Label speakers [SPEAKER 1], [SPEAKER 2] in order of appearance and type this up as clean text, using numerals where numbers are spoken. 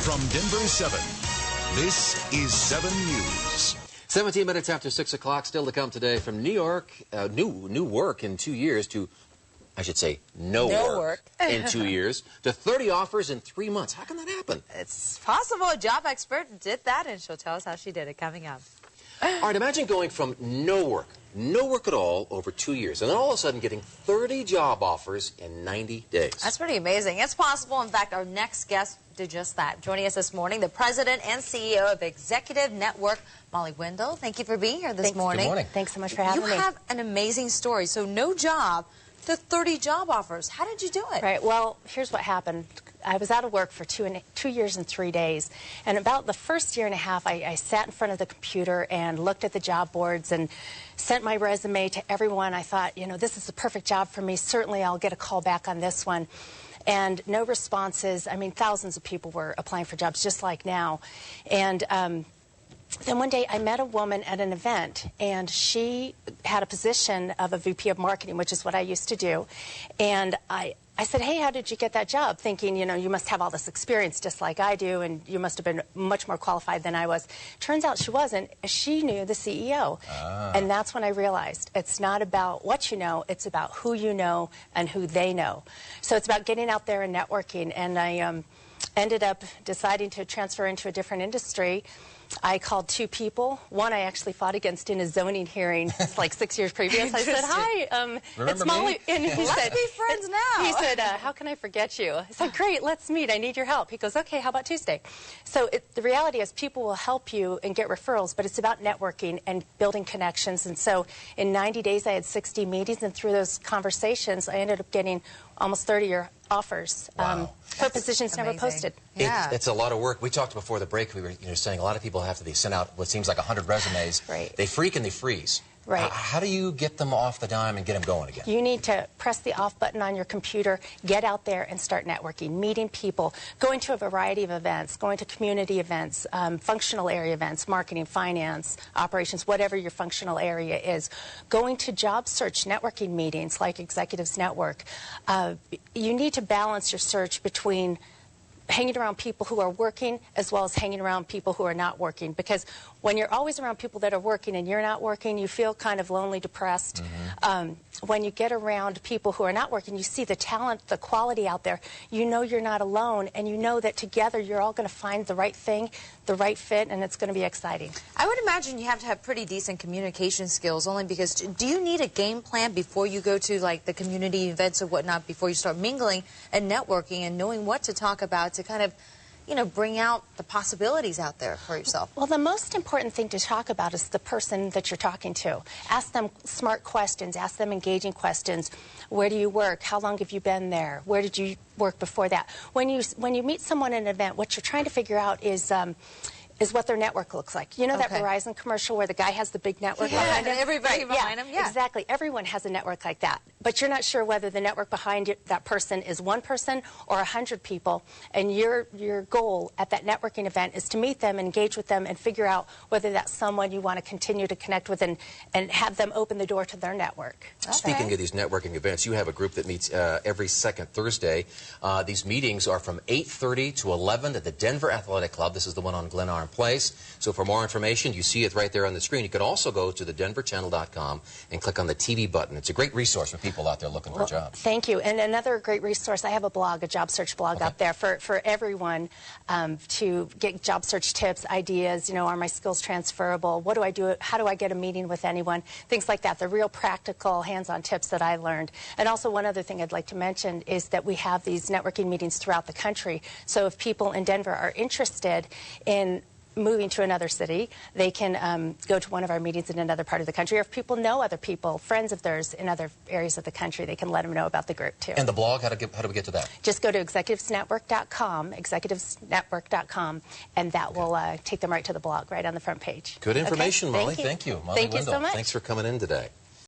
[SPEAKER 1] From Denver 7, this is 7 News.
[SPEAKER 2] 17 minutes after 6 o'clock, still to come today from New York, new work in 2 years to, I should say, no work in 2 years, to 30 offers in 3 months. How can that happen?
[SPEAKER 3] It's possible. A job expert did that, and she'll tell us how she did it coming up.
[SPEAKER 2] All right, imagine going from no work at all over 2 years, and then all of a sudden getting 30 job offers in 90 days.
[SPEAKER 3] That's pretty amazing. It's possible. In fact, our next guest did just that. Joining us this morning, the president and CEO of Executive Network, Molly Wendell. Thank you for being here this morning.
[SPEAKER 2] Good morning.
[SPEAKER 4] Thanks so much for having me.
[SPEAKER 3] You have an amazing story. So no job to 30 job offers. How did you do it?
[SPEAKER 4] Right. Well, here's what happened. I was out of work for 2 years and 3 days, and about the first year and a half, I sat in front of the computer and looked at the job boards and sent my resume to everyone. I thought, you know, this is the perfect job for me. Certainly I'll get a call back on this one. And no responses. I mean, thousands of people were applying for jobs just like now. And then one day I met a woman at an event, and she had a position of a VP of marketing, which is what I used to do. And I said, hey, how did you get that job? Thinking, you know, you must have all this experience just like I do, and you must have been much more qualified than I was. Turns out she wasn't. She knew the CEO. And that's when I realized it's not about what you know, it's about who you know and who they know. So it's about getting out there and networking. And I ended up deciding to transfer into a different industry. I called 2 people. One I actually fought against in a zoning hearing like 6 years previous. I said, hi, it's Molly. And he
[SPEAKER 3] Let's
[SPEAKER 4] said,
[SPEAKER 3] be friends now.
[SPEAKER 4] He said, how can I forget you? I said, great, let's meet. I need your help. He goes, okay, how about Tuesday? So the reality is people will help you and get referrals, but it's about networking and building connections. And so in 90 days, I had 60 meetings, and through those conversations, I ended up getting almost 30 offers for positions never posted.
[SPEAKER 3] Yeah.
[SPEAKER 2] It's a lot of work. We talked before the break. We were saying a lot of people have to send out what seems like 100 resumes.
[SPEAKER 4] Right.
[SPEAKER 2] They freak and they freeze.
[SPEAKER 4] Right.
[SPEAKER 2] How do you get them off the dime and get them going again?
[SPEAKER 4] You need to press the off button on your computer, get out there and start networking, meeting people, going to a variety of events, going to community events, functional area events, marketing, finance, operations, whatever your functional area is, going to job search networking meetings like Executives Network. You need to balance your search between hanging around people who are working as well as hanging around people who are not working, because when you're always around people that are working and you're not working, you feel kind of lonely, depressed. When you get around people who are not working, you see the talent, the quality out there. You know you're not alone, and you know that together you're all going to find the right thing, the right fit, and it's going to be exciting.
[SPEAKER 3] I would imagine you have to have pretty decent communication skills, only because do you need a game plan before you go to like the community events or whatnot, before you start mingling and networking and knowing what to talk about to kind of, you know, bring out the possibilities out there for yourself? Well,
[SPEAKER 4] the most important thing to talk about is the person that you're talking to. Ask them smart questions. Ask them engaging questions. Where do you work? How long have you been there? Where did you work before that? When you meet someone at an event, what you're trying to figure out is what their network looks like. You know that Verizon commercial where the guy has the big network behind him?
[SPEAKER 3] Everybody behind him,
[SPEAKER 4] Exactly. Everyone has a network like that. But you're not sure whether the network behind that person is 1 person or 100 people. And your goal at that networking event is to meet them, engage with them, and figure out whether that's someone you want to continue to connect with and have them open the door to their network.
[SPEAKER 2] Speaking of these networking events, you have a group that meets every second Thursday. These meetings are from 8:30 to 11 at the Denver Athletic Club. This is the one on Glen Arm Place. So for more information, you see it right there on the screen. You can also go to thedenverchannel.com and click on the TV button. It's a great resource for people out there looking for jobs.
[SPEAKER 4] Thank you. And another great resource, I have a blog, a job search blog out there for everyone to get job search tips, ideas, you know, are my skills transferable? What do I do? How do I get a meeting with anyone? Things like that. The real practical, hands-on tips that I learned. And also one other thing I'd like to mention is that we have these networking meetings throughout the country. So if people in Denver are interested in moving to another city, they can go to one of our meetings in another part of the country. Or if people know other people, friends of theirs in other areas of the country, they can let them know about the group too.
[SPEAKER 2] And the blog, how do we get to that?
[SPEAKER 4] Just go to executivesnetwork.com, and that will take them right to the blog, right on the front page.
[SPEAKER 2] Good information, Molly.
[SPEAKER 4] Thank you.
[SPEAKER 2] Molly
[SPEAKER 4] Thank you
[SPEAKER 2] Wendell.
[SPEAKER 4] so much.
[SPEAKER 2] Thanks for coming in today.